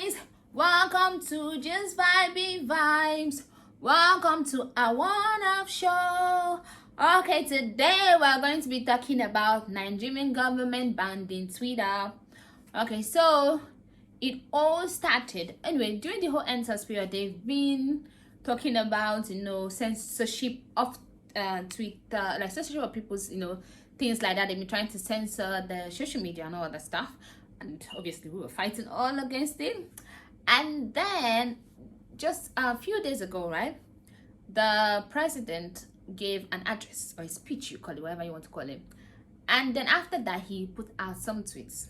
guys, welcome to Just Vibey Vibes. Welcome to our one-off show. Okay, today we're going to be talking about Nigerian government banning Twitter. Okay, so it all started anyway during the whole NSAS period. They've been talking about censorship of Twitter, like censorship of people's things like that. They've been trying to censor the social media and all that stuff. And obviously we were fighting all against it. And then just a few days ago, right, the president gave an address or a speech, you call it, whatever you want to call it. And then after that, he put out some tweets,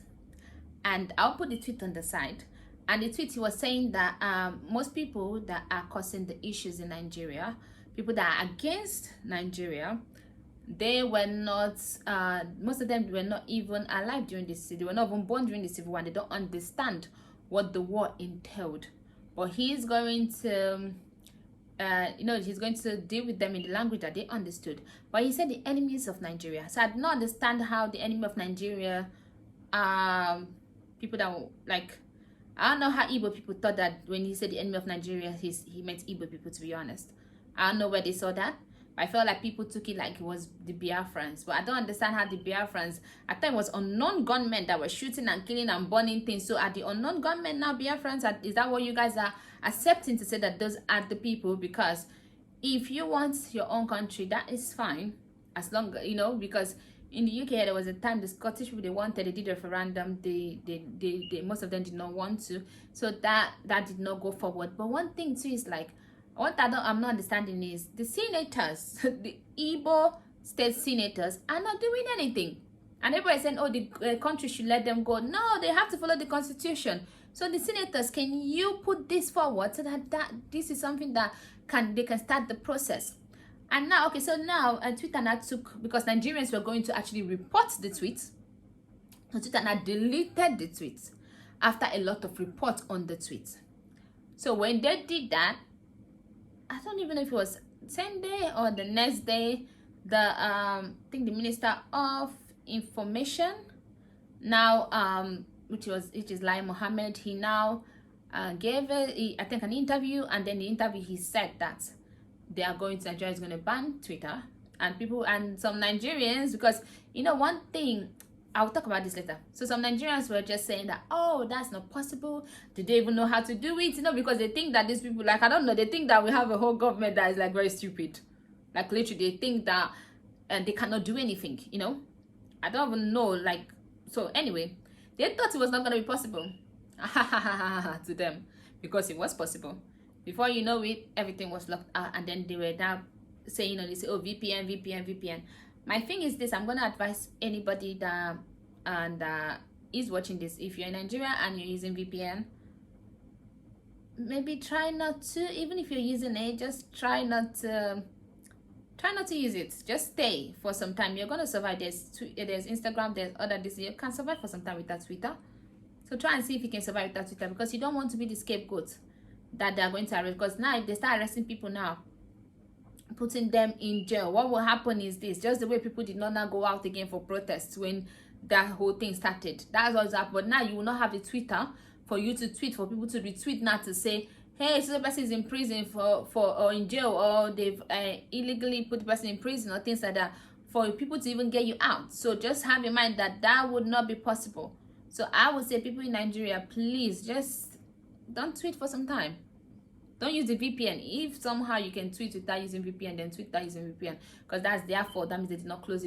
and I'll put the tweet on the side. And the tweet, he was saying that most people that are causing the issues in Nigeria, people that are against Nigeria, they were not, most of them were not even alive during this, they were not even born during the civil war, and they don't understand what the war entailed. But he's going to, he's going to deal with them in the language that they understood. But he said the enemies of Nigeria. So I do not understand how the enemy of Nigeria, people that like, I don't know how Igbo people thought that when he said the enemy of Nigeria, he meant Igbo people, to be honest. I don't know where they saw that. I felt like people took it like it was the Biafrans, but I don't understand how the Biafrans, I thought it was unknown gunmen that were shooting and killing and burning things. So are the unknown gunmen now Biafrans? Is that what you guys are accepting to say that those are the people? Because if you want your own country, that is fine, as long because in the UK there was a time the Scottish people, they wanted, they did a referendum, they most of them did not want to, so that did not go forward. But one thing too is like, what I'm not understanding is the senators, the Igbo state senators are not doing anything. And everybody's saying, oh, the country should let them go. No, they have to follow the constitution. So the senators, can you put this forward so that this is something that they can start the process? And now, okay, so now Twitter now took, because Nigerians were going to actually report the tweets, so Twitter now deleted the tweets after a lot of reports on the tweets. So when they did that, I don't even know if it was same day or the next day, the I think the Minister of Information now which is Lai Mohammed, he now gave I think an interview, and then the interview he said that Nigeria is going to ban Twitter, and people and some Nigerians, because one thing, I'll talk about this later. So some Nigerians were just saying that, oh, that's not possible. Did they even know how to do it? Because they think that these people, like, I don't know, they think that we have a whole government that is like very stupid. Like literally, they think that they cannot do anything, I don't even know, like, so anyway, they thought it was not going to be possible to them, because it was possible. Before you know it, everything was locked out, and then they were now saying, they say, oh, VPN. My thing is this, I'm going to advise anybody that is watching this, if you're in Nigeria and you're using VPN, maybe try not to, even if you're using it, just try not to use it. Just stay for some time. You're going to survive. There's Instagram, there's other this. You can survive for some time without Twitter. So try and see if you can survive without Twitter, because you don't want to be the scapegoat that they're going to arrest. Because now if they start arresting people now, putting them in jail, what will happen is this, just the way people did not now go out again for protests when that whole thing started. That's what's happened. But now you will not have a Twitter for you to tweet, for people to retweet now to say, hey, so the person is in prison or in jail, or they've illegally put the person in prison, or things like that, for people to even get you out. So just have in mind that would not be possible. So I would say, people in Nigeria, please just don't tweet for some time. Don't use the VPN. If somehow you can tweet without using VPN, then tweet without using VPN, because that's their fault. That means they did not close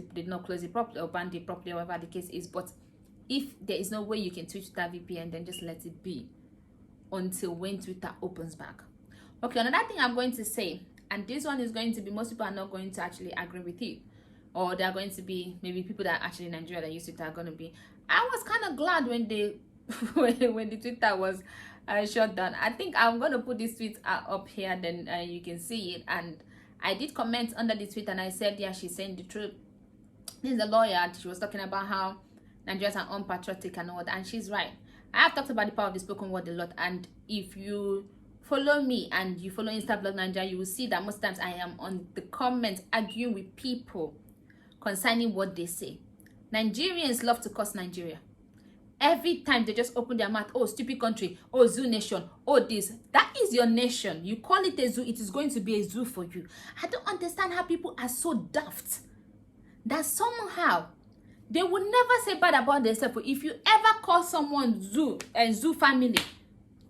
it properly, or banned it properly, or whatever the case is. But if there is no way you can tweet without VPN, then just let it be until when Twitter opens back. Okay, another thing I'm going to say, and this one is going to be, most people are not going to actually agree with it, or they're going to be, maybe people that are actually in Nigeria that use Twitter are going to be, I was kind of glad when they when the Twitter was shut down. I think I'm going to put this tweet up here, then you can see it. And I did comment under the tweet, and I said, yeah, she's saying the truth. This is a lawyer, and she was talking about how Nigerians are unpatriotic and all that, and she's right. I have talked about the power of the spoken word a lot, and if you follow me and you follow Instablog Nigeria, you will see that most times I am on the comments arguing with people concerning what they say. Nigerians love to curse Nigeria. Every time they just open their mouth, oh, stupid country, oh, zoo nation, oh, this. That is your nation. You call it a zoo, it is going to be a zoo for you. I don't understand how people are so daft that somehow they would never say bad about themselves. If you ever call someone zoo and zoo family,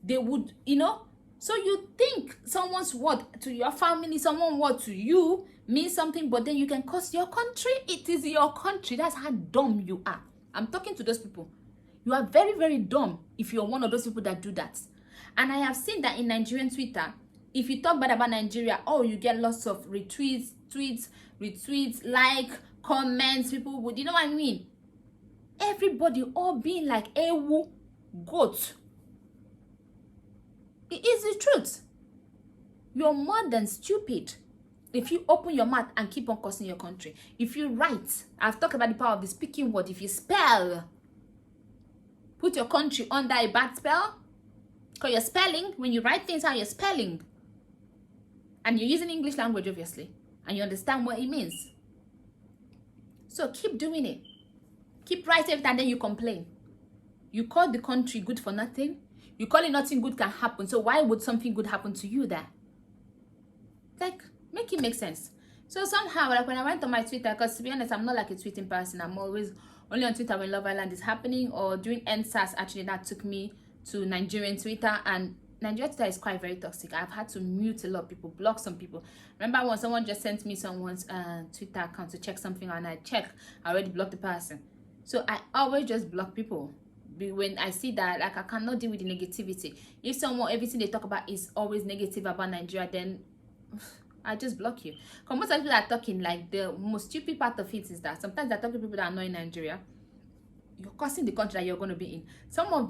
they would, you know. So you think someone's word to your family, someone's word to you means something, but then you can curse your country. It is your country. That's how dumb you are. I'm talking to those people. You are very, very dumb if you're one of those people that do that. And I have seen that in Nigerian Twitter, if you talk bad about Nigeria, oh, you get lots of retweets, like, comments, people would, you know what I mean? Everybody all being like ewu, goat. It is the truth. You're more than stupid if you open your mouth and keep on cursing your country. If you write, I've talked about the power of the speaking word. If you spell, put your country under a bad spell, because you're spelling, when you write things out, you're spelling. And you're using English language, obviously. And you understand what it means. So keep doing it. Keep writing everything and then you complain. You call the country good for nothing. You call it nothing good can happen. So why would something good happen to you there? Like, make it make sense. So somehow, like when I went on my Twitter, because to be honest, I'm not like a tweeting person. I'm always only on Twitter when Love Island is happening, or during NSAS, actually, that took me to Nigerian Twitter. And Nigerian Twitter is quite very toxic. I've had to mute a lot of people, block some people. Remember when someone just sent me someone's Twitter account to check something, and I already blocked the person. So I always just block people when I see that, like, I cannot deal with the negativity. If someone, everything they talk about is always negative about Nigeria, then I just block you. Because most of the people are talking, like, the most stupid part of it is that sometimes they're talking to people that are not in Nigeria. You're causing the country that you're going to be in. Some of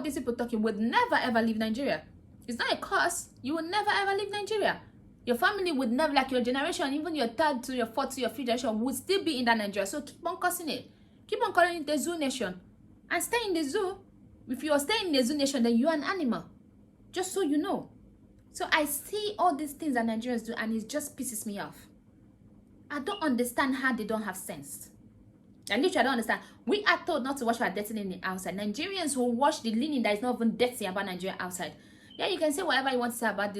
these people talking would never ever leave Nigeria. It's not a curse. You will never ever leave Nigeria. Your family would never, like your generation, even your third to your fourth to your fifth generation, would still be in that Nigeria. So keep on cursing it. Keep on calling it the zoo nation. And stay in the zoo. If you're staying in the zoo nation, then you're an animal. Just so you know. So I see all these things that Nigerians do, and it just pisses me off. I don't understand how they don't have sense. I literally don't understand. We are told not to wash our dirty linen outside. Nigerians will wash the linen that is not even dirty about Nigeria outside. Yeah, you can say whatever you want to say about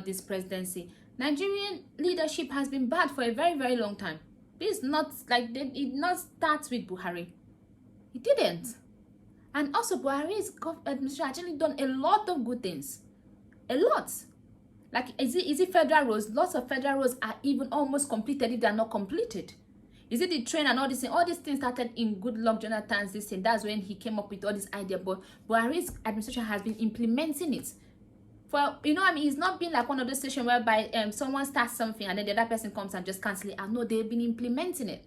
this presidency. Nigerian leadership has been bad for a very, very long time. This is not like it did not start with Buhari. It didn't. And also Buhari's administration actually done a lot of good things. A lot. Like, is it federal roads? Lots of federal roads are even almost completed if they are not completed. Is it the train and all this thing? All these things started in Goodluck Jonathan's this thing. That's when he came up with all this idea. But Buhari's administration has been implementing it. For, you know what I mean? It's not been like one of those situations whereby someone starts something and then the other person comes and just cancel it. I know they've been implementing it.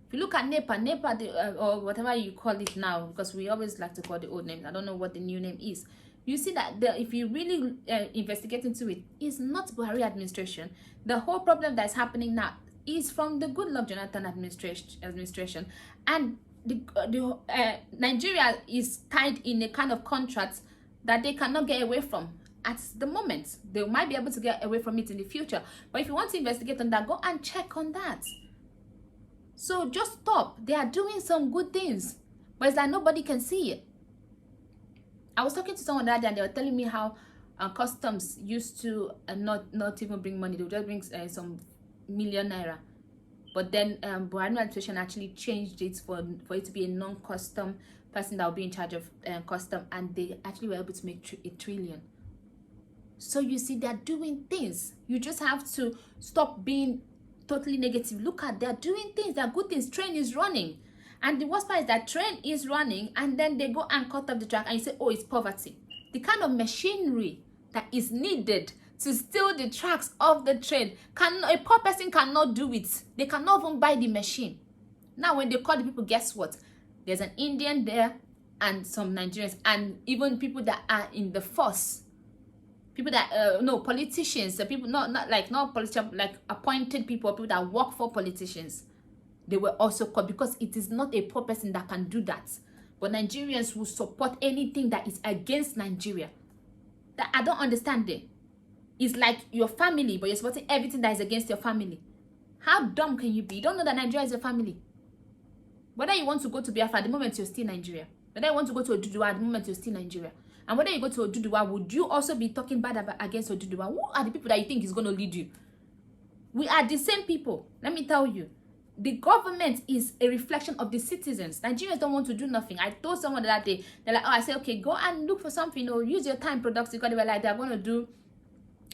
If you look at NEPA, or whatever you call it now, because we always like to call the old names. I don't know what the new name is. You see that if you really investigate into it, it's not Buhari administration. The whole problem that's happening now is from the Goodluck Jonathan administration. And Nigeria is tied in a kind of contract that they cannot get away from at the moment. They might be able to get away from it in the future. But if you want to investigate on that, go and check on that. So just stop. They are doing some good things, but it's like nobody can see it. I was talking to someone that day and they were telling me how customs used to not even bring money. They would just bring some million naira. But then Buhari administration actually changed it for it to be a non-custom person that will be in charge of custom, and they actually were able to make a trillion. So you see, they're doing things. You just have to stop being totally negative. Look at, they're doing things. They're good things. Train is running. And the worst part is that train is running and then they go and cut off the track and you say, oh, it's poverty. The kind of machinery that is needed to steal the tracks of the train, a poor person cannot do it. They cannot even buy the machine. Now, when they call the people, guess what? There's an Indian there and some Nigerians and even people that are in the force. People that, politicians, the people, not politicians, like appointed people that work for politicians. They were also caught because it is not a poor person that can do that. But Nigerians will support anything that is against Nigeria. That I don't understand it. It's like your family, but you're supporting everything that is against your family. How dumb can you be? You don't know that Nigeria is your family. Whether you want to go to Biafra, at the moment you're still Nigeria. Whether you want to go to Oduduwa, at the moment you're still Nigeria. And whether you go to Oduduwa, would you also be talking bad against Oduduwa? Who are the people that you think is going to lead you? We are the same people. Let me tell you. The government is a reflection of the citizens. Nigerians don't want to do nothing. I told someone that day, they're like, oh, I said, okay, go and look for something or use your time productive, because they were like, they're going to do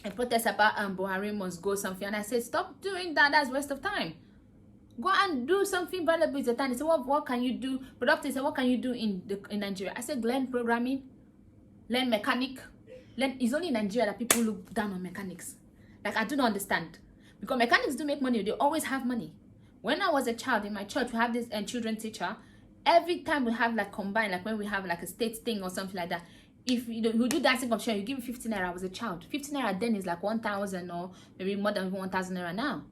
a protest about Buhari must go something. And I said, stop doing that. That's waste of time. Go and do something valuable with your time. They said, what can you do? Productive. Said, what can you do in Nigeria? I said, learn programming, learn mechanic. It's only in Nigeria that people look down on mechanics. Like, I do not understand. Because mechanics do make money. They always have money. When I was a child in my church, we have this children teacher. Every time we have like combined, like when we have like a state thing or something like that, if you do dancing competition, you give 15 naira. I was a child. 15 naira then is like 1,000 or maybe more than 1,000 naira now.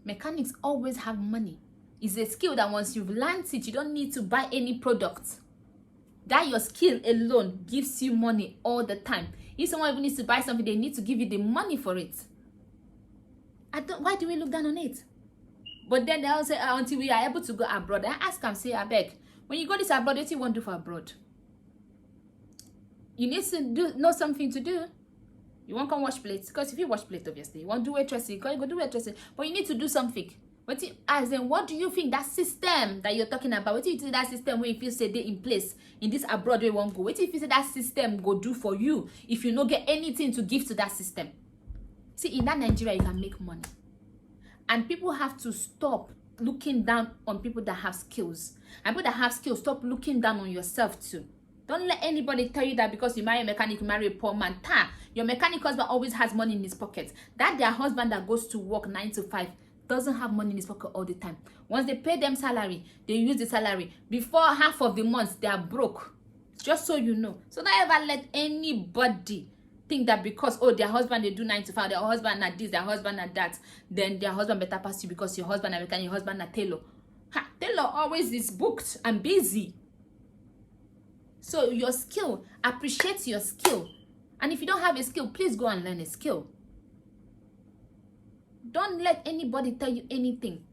Mechanics always have money. It's a skill that once you've learned it, you don't need to buy any product. That your skill alone gives you money all the time. If someone even needs to buy something, they need to give you the money for it. Why do we look down on it? But then they'll say, until we are able to go abroad. I ask them, say, I beg, when you go this abroad, what do you want to do for abroad? You need to know something to do. You won't come wash plates. Because if you wash plates, obviously, you won't do waitressing. You go do waitressing. But you need to do something. But as in, what do you think that system that you're talking about? What do you think that system where if you say they in place in this abroad where won't go? What if you say that system go do for you if you don't get anything to give to that system? See, in that Nigeria, you can make money. And people have to stop looking down on people that have skills. And people that have skills, stop looking down on yourself too. Don't let anybody tell you that because you marry a mechanic, you marry a poor man. Your mechanic husband always has money in his pocket. That their husband that goes to work 9 to 5 doesn't have money in his pocket all the time. Once they pay them salary, they use the salary. Before half of the month, they are broke. Just so you know. So don't ever let anybody think that because, oh, their husband, they do 9 to 5, their husband at this, their husband at that, then their husband better pass you because your husband at mechanic, your husband at tailor. Tailor always is booked and busy. So your skill, appreciate your skill. And if you don't have a skill, please go and learn a skill. Don't let anybody tell you anything.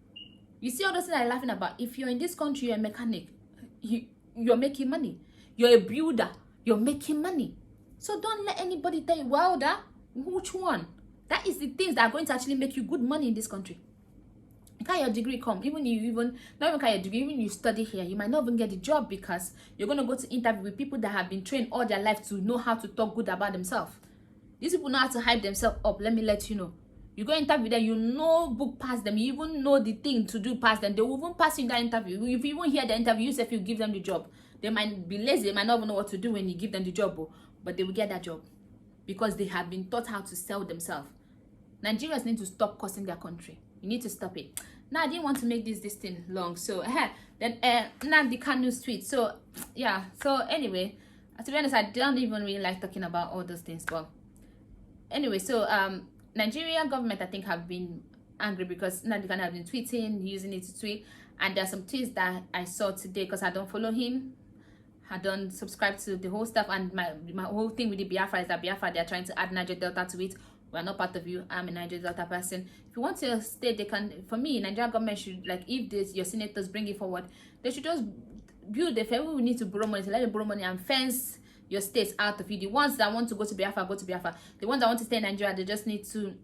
You see all those things I'm laughing about. If you're in this country, you're a mechanic, you're making money. You're a builder, you're making money. So don't let anybody tell you, welder, which one? That is the things that are going to actually make you good money in this country. Can your degree come? Not even can your degree, even you study here, you might not even get the job because you're going to go to interview with people that have been trained all their life to know how to talk good about themselves. These people know how to hype themselves up. Let me let you know. You go interview them, you know book past them, you even know the thing to do past them. They will even pass you in that interview. If you even hear the interview, if you give them the job, they might be lazy, they might not even know what to do when you give them the job, but they will get that job because they have been taught how to sell themselves. Nigerians need to stop cursing their country. You need to stop it. Now, I didn't want to make this thing long, so then Nnamdi Kanu's tweet. So yeah, so anyway, to be honest, I don't even really like talking about all those things, but anyway, so Nigerian government, I think, have been angry because Nnamdi Kanu have been tweeting, using it to tweet, and there are some tweets that I saw today because I don't follow him. I don't subscribe to the whole stuff, and my whole thing with the Biafra is that Biafra, they are trying to add Niger Delta to it. We're not part of you. I'm a Niger Delta person. If you want to stay, they can. For me, Nigerian government should, like, if your senators bring it forward, they should just build the fair. We need to borrow money, so let them borrow money and fence your states out of you. The ones that want to go to Biafra, go to Biafra. The ones that want to stay in Nigeria, they just need to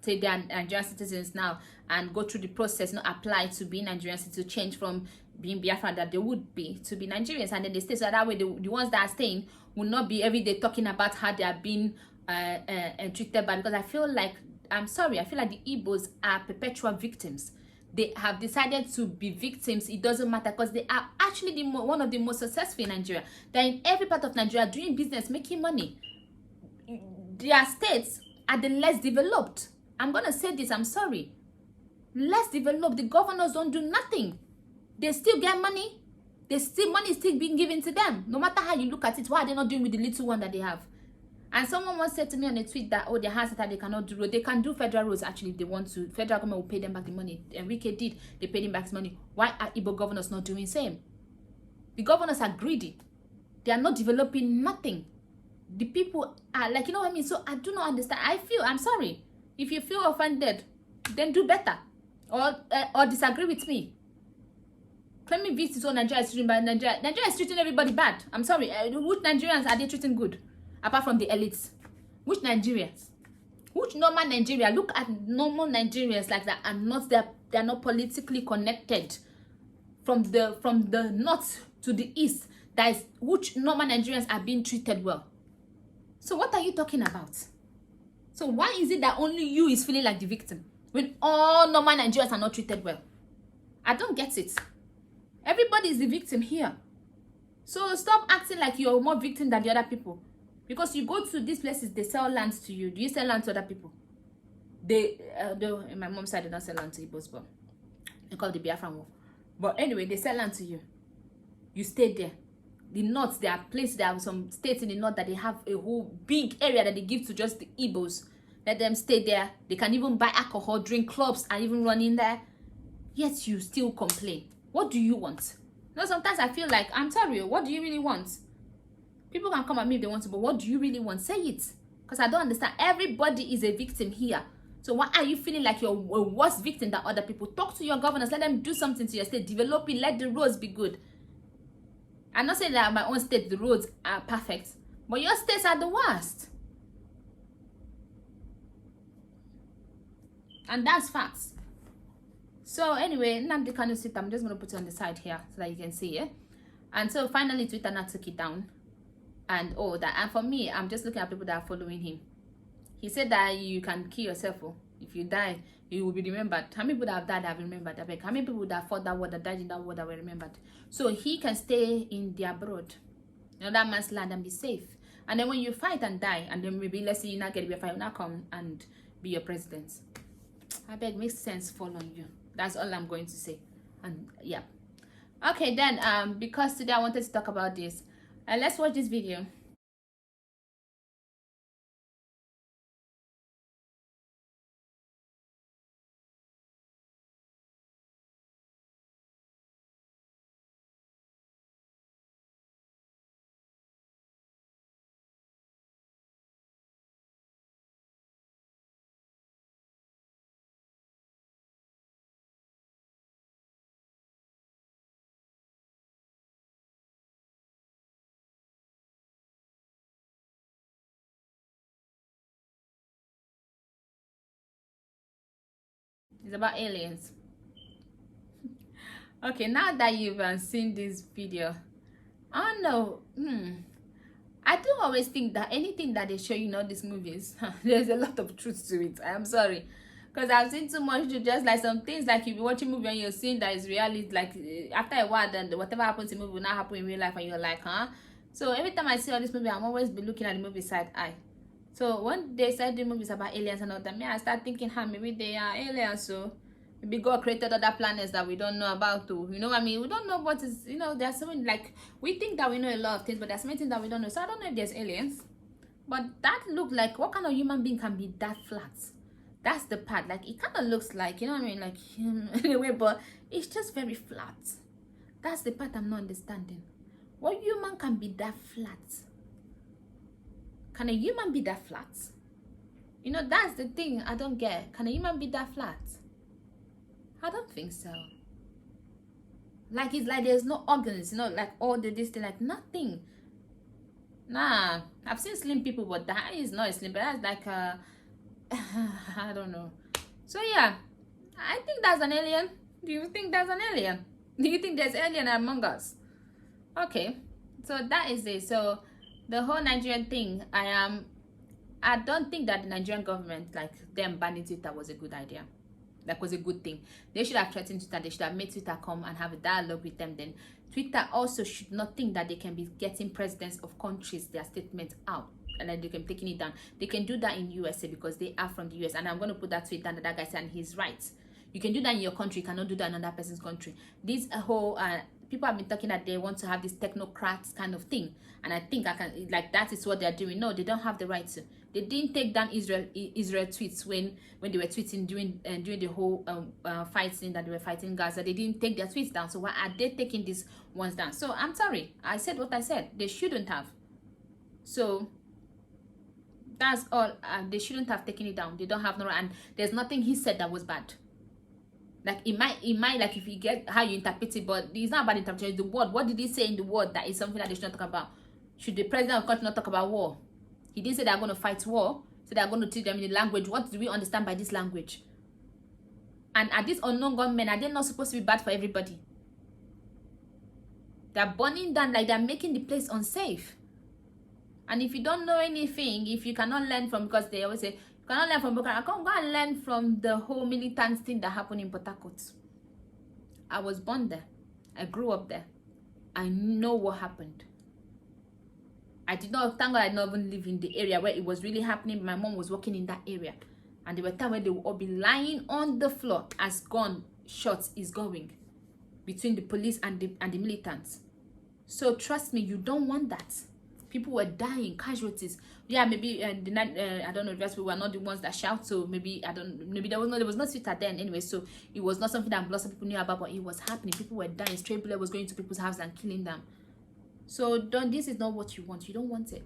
take their Nigerian citizens now and go through the process, not apply to be Nigerian citizens, to change from being Biafra that they would be to be Nigerians, and then they stay. So that way, the ones that are staying will not be every day talking about how they are being treated bad. Because I feel like, I'm sorry, I feel like the Igbos are perpetual victims. They have decided to be victims. It doesn't matter because they are actually one of the most successful in Nigeria. They're in every part of Nigeria doing business, making money. Their states are the less developed. I'm going to say this, I'm sorry. Less developed. The governors don't do nothing. They still get money. Money is still being given to them. No matter how you look at it, why are they not doing with the little one that they have? And someone once said to me on a tweet that, oh, their house that they cannot do road. They can do federal roads actually if they want to. Federal government will pay them back the money. Enrique did. They paid him back his money. Why are Igbo governors not doing the same? The governors are greedy. They are not developing nothing. The people are like, you know what I mean? So I do not understand. I'm sorry. If you feel offended, then do better. Or disagree with me. claiming this is what Nigeria is treating bad. Nigeria is treating everybody bad. I'm sorry. Which Nigerians are they treating good? Apart from the elites. Which Nigerians? Which normal Nigeria? Look at normal Nigerians like that and not they're not politically connected from the north to the east. That is which normal Nigerians are being treated well. So what are you talking about? So why is it that only you is feeling like the victim when all normal Nigerians are not treated well? I don't get it. Everybody is the victim here. So stop acting like you're more victim than the other people. Because you go to these places, they sell lands to you. Do you sell land to other people? My mom said they don't sell land to Igbos, but they call it the Biafra war. But anyway, they sell land to you. You stay there. The north, there are places, there are some states in the north that they have a whole big area that they give to just the Igbos. Let them stay there. They can even buy alcohol, drink clubs, and even run in there. Yet you still complain. What do you want? No, sometimes I feel like, I'm sorry, what do you really want? People can come at me if they want to, but what do you really want? Say it. Because I don't understand. Everybody is a victim here. So why are you feeling like you're a worse victim than other people? Talk to your governors. Let them do something to your state. Develop it. Let the roads be good. I'm not saying that my own state, the roads are perfect. But your states are the worst. And that's facts. So anyway, Nnamdi Kanu sit. I'm just going to put it on the side here so that you can see it. And so finally, Twitter now took it down. And all that. And for me, I'm just looking at people that are following him. He said that you can kill yourself. Oh. If you die, you will be remembered. How many people that have died have remembered? How many people that fought that war, that died in that war, that were remembered? So he can stay in the abroad, that man's land, and be safe. And then when you fight and die, and then maybe let's say you not get Biafra, you not come and be your president. I beg, makes sense fall on you. That's all I'm going to say. And yeah. Okay, then because today I wanted to talk about this. Let's watch this video. It's about aliens. Okay, now that you've seen this video, I don't know. I do always think that anything that they show you in all these movies, there's a lot of truth to it. I am sorry. Because I've seen too much to just like some things like you be watching movie and you're seeing that is reality. Like after a while, then whatever happens in the movie will not happen in real life and you're like, huh? So every time I see all this movie, I'm always be looking at the movie side eye. So when they said the movies about aliens and all that, I start thinking, maybe they are aliens, so maybe God created other planets that we don't know about too. You know what I mean? We don't know what is, there's so many, like, we think that we know a lot of things, but there's so many things that we don't know. So I don't know if there's aliens. But that looked like, what kind of human being can be that flat? That's the part. Like, it kind of looks like, you know what I mean? Like, anyway, but it's just very flat. That's the part I'm not understanding. What human can be that flat? Can a human be that flat? That's the thing I don't get. Can a human be that flat? I don't think so. Like, it's like there's no organs, like all this thing, like nothing. Nah, I've seen slim people, but that is not a slim, but that's like I don't know. So yeah, I think that's an alien. Do you think that's an alien? Do you think there's alien among us? Okay, so that is it. So the whole Nigerian thing, I don't think that the Nigerian government, like them banning Twitter, was a good idea. That was a good thing. They should have threatened Twitter. They should have made Twitter come and have a dialogue with them. Then Twitter also should not think that they can be getting presidents of countries their statements out and then they can taking it down. They can do that in USA because they are from the US. And I'm going to put that tweet down that guy said, and he's right. You can do that in your country. You cannot do that in another person's country. This whole people have been talking that they want to have this technocrats kind of thing, and I think that is what they're doing. No, they don't have the right to. They didn't take down Israel tweets when they were tweeting during the whole fighting that they were fighting Gaza. They didn't take their tweets down. So why are they taking these ones down? So I'm sorry, I said what I said. They shouldn't have. So that's all. They shouldn't have taken it down. They don't have no right, and there's nothing he said that was bad. Like it might like if you get how you interpret it, but it's not about interpretation. The word, what did he say in the word that is something that they should not talk about? Should the president of country not talk about war? He didn't say they're going to fight war, so they're going to teach them in the language. What do we understand by this language? And are these unknown gunmen, are they not supposed to be bad for everybody? They're burning down, like they're making the place unsafe. And if you don't know anything, if you cannot learn from, because they always say, you cannot learn from Boko Haram, go and learn from the whole militant thing that happened in Port Harcourt. I was born there. I grew up there. I know what happened. I did not, thank God I did not even live in the area where it was really happening. My mom was working in that area. And there were times where they would all be lying on the floor as gun shots is going between the police and the militants. So trust me, you don't want that. People were dying, casualties. Yeah, maybe I don't know if we were not the ones that shout. So maybe there was no Twitter then anyway. So it was not something that lots of people knew about, but it was happening. People were dying. Stray bullet was going to people's houses and killing them. So this is not what you want. You don't want it.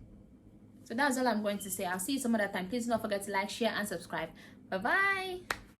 So that's all I'm going to say. I'll see you some other time. Please don't forget to like, share, and subscribe. Bye bye.